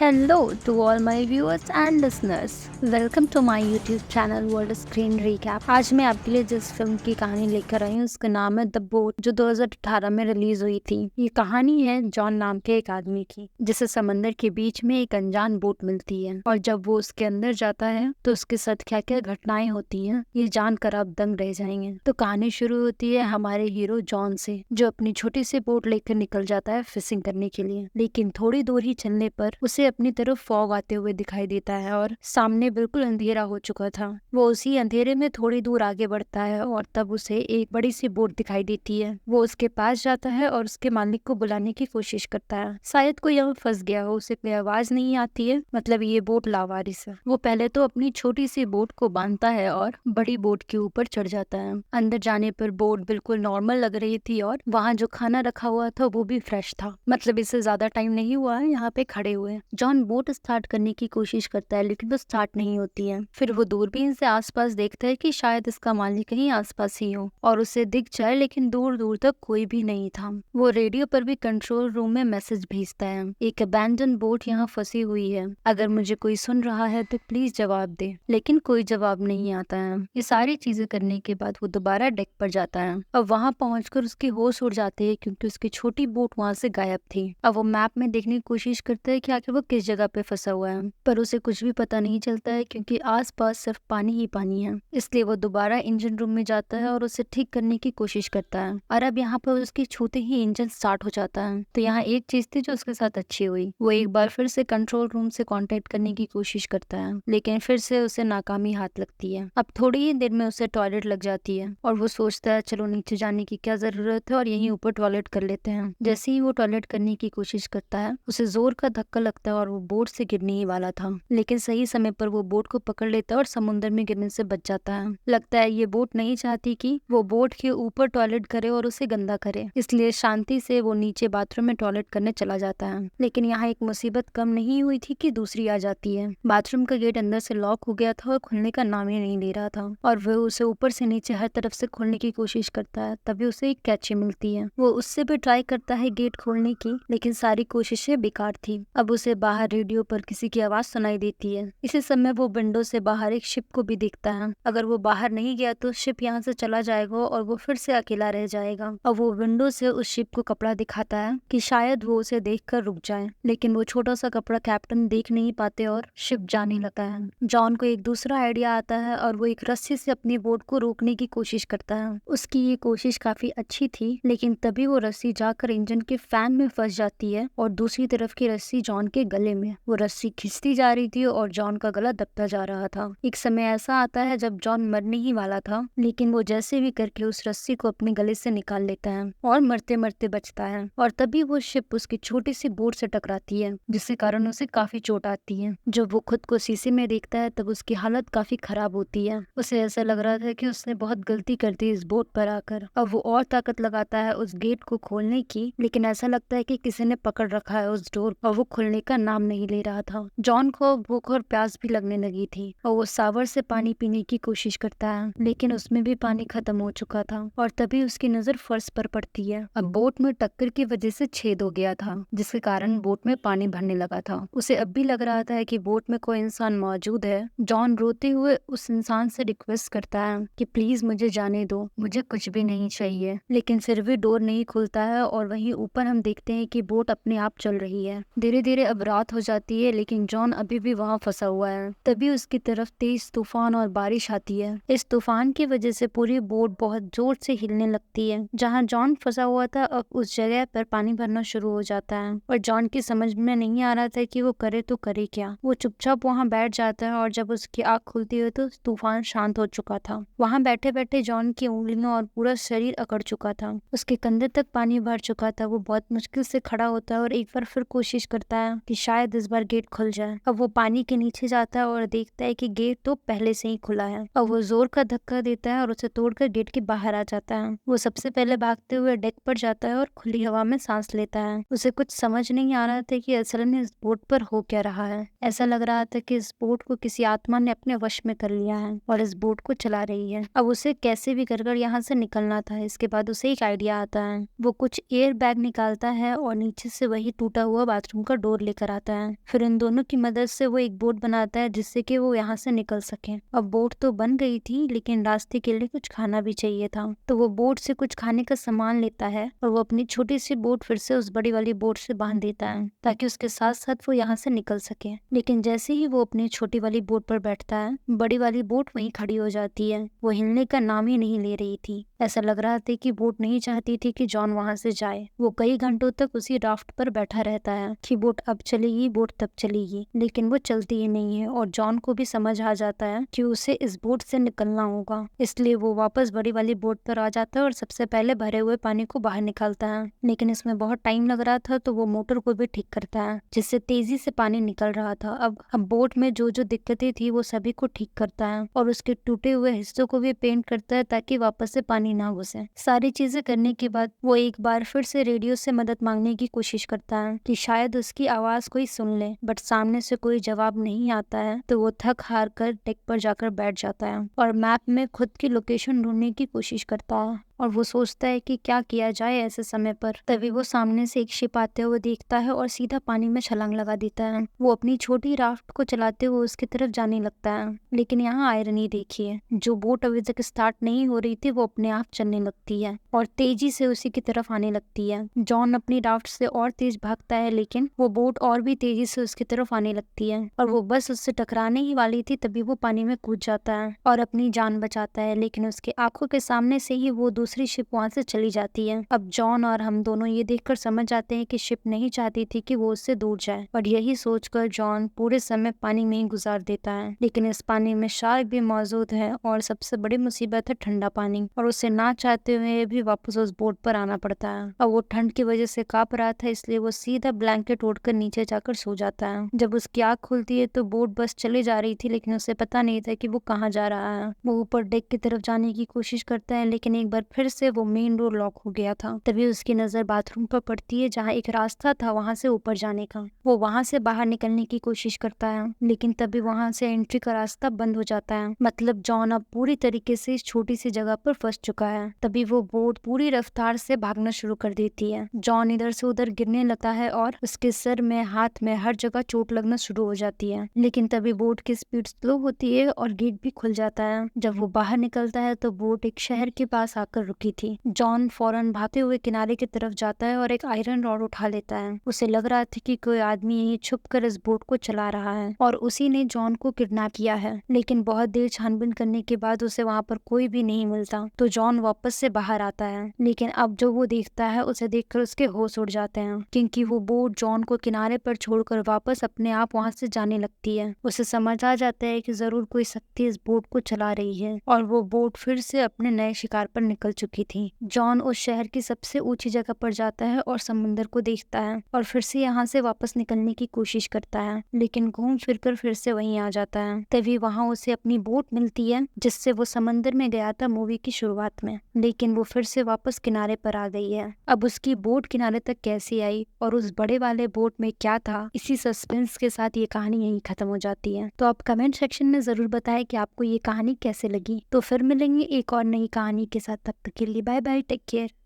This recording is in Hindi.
Hello to all my viewers and listeners. Welcome to my YouTube channel World Screen Recap. आज मैं आपके लिए जिस फिल्म की कहानी लेकर आई हूँ उसका नाम है द बोट, जो 2018 में रिलीज हुई थी। ये कहानी है जॉन नाम के एक आदमी की, जिसे समंदर के बीच में एक अनजान बोट मिलती है और जब वो उसके अंदर जाता है तो उसके साथ क्या क्या घटनाएं होती हैं ये जानकर आप दंग रह जाएंगे। तो कहानी शुरू होती है हमारे हीरो जॉन से, जो अपनी छोटी सी बोट लेकर निकल जाता है फिशिंग करने के लिए। लेकिन थोड़ी दूर ही चलने पर उसे अपनी तरफ फॉग आते हुए दिखाई देता है और सामने बिल्कुल अंधेरा हो चुका था। वो उसी अंधेरे में थोड़ी दूर आगे बढ़ता है और तब उसे एक बड़ी सी बोट दिखाई देती है। वो उसके पास जाता है और उसके मालिक को बुलाने की कोशिश करता है। शायद कोई यहाँ फंस गया हो, उसे कोई आवाज नहीं आती है, मतलब ये बोट लावारिस है। वो पहले तो अपनी छोटी सी बोट को बांधता है और बड़ी बोट के ऊपर चढ़ जाता है। अंदर जाने पर बोट बिल्कुल नॉर्मल लग रही थी और वहाँ जो खाना रखा हुआ था वो भी फ्रेश था। मतलब इससे ज्यादा टाइम नहीं हुआ है यहाँ पे खड़े हुए। जॉन बोट स्टार्ट करने की कोशिश करता है लेकिन वो स्टार्ट नहीं होती है। फिर वो दूरबीन से आसपास देखता है कि शायद इसका मालिक कहीं आसपास ही हो और उसे दिख जाए, लेकिन दूर दूर तक कोई भी नहीं था। वो रेडियो पर भी कंट्रोल रूम में मैसेज भेजता है, एक अबैंडन बोट यहाँ फंसी हुई है, अगर मुझे कोई सुन रहा है तो प्लीज जवाब दे। लेकिन कोई जवाब नहीं आता है। ये सारी चीजें करने के बाद वो दोबारा डेक पर जाता है। अब वहाँ पहुंचकर उसके होश उड़ जाते हैं क्योंकि उसकी छोटी बोट वहाँ से गायब थी। अब वो मैप में देखने की कोशिश करता है कि आखिर वो किस जगह पे फंसा हुआ है, पर उसे कुछ भी पता नहीं चलता है क्योंकि आसपास सिर्फ पानी ही पानी है। इसलिए वो दोबारा इंजन रूम में जाता है और उसे ठीक करने की कोशिश करता है और अब यहाँ पर उसके छूते ही इंजन स्टार्ट हो जाता है। तो यहाँ एक चीज थी जो उसके साथ अच्छी हुई, वो एक बार फिर से कंट्रोल रूम से कांटेक्ट करने की कोशिश करता है, लेकिन फिर से उसे नाकामी हाथ लगती है। अब थोड़ी ही देर में उसे टॉयलेट लग जाती है और वो सोचता है चलो नीचे जाने की क्या जरूरत है और यहीं ऊपर टॉयलेट कर लेते हैं। जैसे ही वो टॉयलेट करने की कोशिश करता है उसे जोर का धक्का लगता है और वो बोट से गिरने ही वाला था, लेकिन सही समय पर वो बोट को पकड़ लेता है और समुद्र में गिरने से बच जाता है। लगता है ये बोट नहीं चाहती कि वो बोट के ऊपर टॉयलेट करे और उसे गंदा करे, इसलिए शांति से वो नीचे बाथरूम में टॉयलेट करने चला जाता है। लेकिन यहाँ एक मुसीबत कम नहीं हुई थी कि दूसरी आ जाती है। बाथरूम का गेट अंदर से लॉक हो गया था और खुलने का नाम ही नहीं ले रहा था और वह उसे ऊपर से नीचे हर तरफ से खोलने की कोशिश करता है। तभी उसे एक कैची मिलती है। वो उससे भी ट्राई करता है गेट खोलने की, लेकिन सारी कोशिशें बेकार थी। अब उसे बाहर रेडियो पर किसी की आवाज सुनाई देती है। इसी समय वो विंडो से बाहर एक शिप को भी देखता है। अगर वो बाहर नहीं गया तो शिप यहाँ से चला जाएगा और वो फिर से अकेला रह जाएगा। अब वो विंडो से उस शिप को कपड़ा दिखाता है कि शायद वो उसे देखकर रुक जाए, लेकिन वो छोटा सा कपड़ा कैप्टन देख नहीं पाते और शिप जाने लगता है। जॉन को एक दूसरा आइडिया आता है और वो एक रस्सी से अपनी बोट को रोकने की कोशिश करता है। उसकी ये कोशिश काफी अच्छी थी, लेकिन तभी वो रस्सी जाकर इंजन के फैन में फंस जाती है और दूसरी तरफ की रस्सी जॉन के गले में। वो रस्सी खिंचती जा रही थी और जॉन का गला दबता जा रहा था। एक समय ऐसा आता है जब जॉन मरने ही वाला था, लेकिन वो जैसे भी करके उस रस्सी को अपने गले से निकाल लेता है और मरते मरते बचता है। और तभी वो शिप उसकी छोटी सी बोट से टकराती है, जिसके कारण उसे काफी चोट आती है। जब वो खुद को शीशे में देखता है तब उसकी हालत काफी खराब होती है। उसे ऐसा लग रहा था कि उसने बहुत गलती कर दी इस बोट पर आकर। अब वो और ताकत लगाता है उस गेट को खोलने की, लेकिन ऐसा लगता है कि किसी ने पकड़ रखा है उस डोर और वो खुलने का नाम नहीं ले रहा था। जॉन को भूख और प्यास भी लगने लगी थी और वो सावर से पानी पीने की कोशिश करता है, लेकिन उसमें भी पानी खत्म हो चुका था। और तभी उसकी नजर फर्श पर पड़ती है। अब बोट में टक्कर की वजह से छेद हो गया था, जिसके कारण बोट में पानी भरने लगा था। उसे अब भी लग रहा था कि बोट में कोई इंसान मौजूद है। जॉन रोते हुए उस इंसान से रिक्वेस्ट करता है कि प्लीज मुझे जाने दो, मुझे कुछ भी नहीं चाहिए। लेकिन फिर भी डोर नहीं खुलता है और वहीं ऊपर हम देखते हैं कि बोट अपने आप चल रही है। धीरे धीरे अब रात हो जाती है, लेकिन जॉन अभी भी वहाँ फंसा हुआ है। तभी उसकी तरफ तेज तूफान और बारिश आती है। इस तूफान की वजह से पूरी बोट बहुत जोर से हिलने लगती है। जहाँ जॉन फंसा हुआ था अब उस जगह पर पानी भरना शुरू हो जाता है और जॉन की समझ में नहीं आ रहा था कि वो करे तो करे क्या। वो चुपचाप वहाँ बैठ जाता है और जब उसकी आँख खुलती है तो तूफान शांत हो चुका था। वहाँ बैठे बैठे जॉन की उंगलियां और पूरा शरीर अकड़ चुका था। उसके कंधे तक पानी भर चुका था। वो बहुत मुश्किल से खड़ा होता है और एक बार फिर कोशिश करता है कि शायद इस बार गेट खुल जाए। अब वो पानी के नीचे जाता है और देखता है कि गेट तो पहले से ही खुला है। अब वो जोर का धक्का देता है और उसे तोड़कर गेट के बाहर आ जाता है। वो सबसे पहले भागते हुए डेक पर जाता है और खुली हवा में सांस लेता है। उसे कुछ समझ नहीं आ रहा था कि असल में इस बोट पर हो क्या रहा है। ऐसा लग रहा था कि इस बोट को किसी आत्मा ने अपने वश में कर लिया है और इस बोट को चला रही है। अब उसे कैसे भी कर यहाँ से निकलना था। इसके बाद उसे एक आइडिया आता है। वो कुछ एयर बैग निकालता है और नीचे से वही टूटा हुआ बाथरूम का डोर लेकर आता है। फिर इन दोनों की मदद से वो एक बोट बनाता है जिससे कि वो यहाँ से निकल सके। अब बोट तो बन गई थी लेकिन रास्ते के लिए कुछ खाना भी चाहिए था, तो वो बोट से कुछ खाने का सामान लेता है और वो अपनी छोटी सी बोट फिर से उस बड़ी वाली बोट से बांध देता है ताकि उसके साथ साथ वो यहाँ से निकल सके। लेकिन जैसे ही वो अपनी छोटी वाली बोट पर बैठता है, बड़ी वाली बोट वहीं खड़ी हो जाती है। वो हिलने का नाम ही नहीं ले रही थी। ऐसा लग रहा था कि बोट नहीं चाहती थी कि जॉन वहां से जाए। वो कई घंटों तक उसी राफ्ट पर बैठा रहता है कि बोट अब चलेगी, बोट तब चलेगी, लेकिन वो चलती ही नहीं है। और जॉन को भी समझ आ जाता है कि उसे इस बोट से निकलना होगा, इसलिए वो वापस बड़ी वाली बोट पर आ जाता है और सबसे पहले भरे हुए पानी को बाहर निकालता है। लेकिन इसमें बहुत टाइम लग रहा था, तो वो मोटर को भी ठीक करता है जिससे तेजी से पानी निकल रहा था। अब बोट में जो जो दिक्कतें थी वो सभी को ठीक करता है और उसके टूटे हुए हिस्सों को भी पेंट करता है ताकि वापस से पानी ना घुसे। सारी चीजें करने के बाद वो एक बार फिर से रेडियो से मदद मांगने की कोशिश करता है कि शायद उसकी आवाज कोई सुन ले, बट सामने से कोई जवाब नहीं आता है। तो वो थक हार कर डेक पर जाकर बैठ जाता है और मैप में खुद की लोकेशन ढूंढने की कोशिश करता है और वो सोचता है कि क्या किया जाए ऐसे समय पर। तभी वो सामने से एक शिप आते हुए देखता है और सीधा पानी में छलांग लगा देता है। वो अपनी छोटी राफ्ट को चलाते हुए उसकी तरफ जाने लगता है, लेकिन यहाँ आयरनी देखिए, जो बोट अभी तक स्टार्ट नहीं हो रही थी वो अपने आप चलने लगती है और तेजी से उसी की तरफ आने लगती है। जॉन अपनी राफ्ट से और तेज भागता है, लेकिन वो बोट और भी तेजी से उसकी तरफ आने लगती है और वो बस उससे टकराने ही वाली थी तभी वो पानी में कूद जाता है और अपनी जान बचाता है। लेकिन उसके आंखों के सामने से ही वो दूसरी शिप वहां से चली जाती है। अब जॉन और हम दोनों ये देखकर समझ जाते हैं कि शिप नहीं चाहती थी कि वो उससे दूर जाए, और यही सोचकर जॉन पूरे समय पानी में ही गुजार देता है। लेकिन इस पानी में शार्क भी मौजूद है और सबसे बड़ी मुसीबत है ठंडा पानी, और उसे ना चाहते हुए भी वापस उस बोट पर आना पड़ता है। और वो ठंड की वजह से कांप रहा था, इसलिए वो सीधा ब्लैंकेट ओढ़कर नीचे जाकर सो जाता है। जब उसकी आंख खुलती है तो बोट बस चले जा रही थी, लेकिन उसे पता नहीं था कि वो कहाँ जा रहा है। वो ऊपर डेक की तरफ जाने की कोशिश करता है, लेकिन एक बार फिर से वो मेन डोर लॉक हो गया था। तभी उसकी नजर बाथरूम पर पड़ती है जहाँ एक रास्ता था वहां से ऊपर जाने का। वो वहां से बाहर निकलने की कोशिश करता है, लेकिन तभी वहां से एंट्री का रास्ता बंद हो जाता है। मतलब जॉन अब पूरी तरीके से इस छोटी सी जगह पर फंस चुका है। तभी वो बोट पूरी रफ्तार से भागना शुरू कर देती है। जॉन इधर से उधर गिरने लगता है और उसके सर में, हाथ में, हर जगह चोट लगना शुरू हो जाती है। लेकिन तभी बोट की स्पीड स्लो होती है और गेट भी खुल जाता है। जब वो बाहर निकलता है तो बोट एक शहर के पास आकर रुकी थी। जॉन फौरन भागते हुए किनारे की तरफ जाता है और एक आयरन रॉड उठा लेता है। उसे लग रहा था कि कोई आदमी यहीं छुप कर इस बोट को चला रहा है और उसी ने जॉन को किडनैप किया है। लेकिन बहुत देर छानबीन करने के बाद उसे वहाँ पर कोई भी नहीं मिलता, तो जॉन वापस से बाहर आता है। लेकिन अब जो वो देखता है उसे देखकर उसके होश उड़ जाते हैं, क्योंकि वो बोट जॉन को किनारे पर छोड़कर वापस अपने आप वहाँ से जाने लगती है। उसे समझ आ जाता है कि जरूर कोई शक्ति इस बोट को चला रही है और वो बोट फिर से अपने नए शिकार पर निकल चुकी थी। जॉन उस शहर की सबसे ऊंची जगह पर जाता है और समुंदर को देखता है और फिर से यहाँ से वापस निकलने की कोशिश करता है, लेकिन घूम फिर कर फिर से वहीं आ जाता है। तभी वहाँ उसे अपनी बोट मिलती है जिससे वो समंदर में गया था मूवी की शुरुआत में, लेकिन वो फिर से वापस किनारे पर आ गई है। अब उसकी बोट किनारे तक कैसे आई और उस बड़े वाले बोट में क्या था, इसी सस्पेंस के साथ ये कहानी यहीं खत्म हो जाती है। तो आप कमेंट सेक्शन में जरूर बताएं कि आपको ये कहानी कैसे लगी। तो फिर मिलेंगे एक और नई कहानी के साथ, तब तक के लिए बाय बाय, टेक केयर।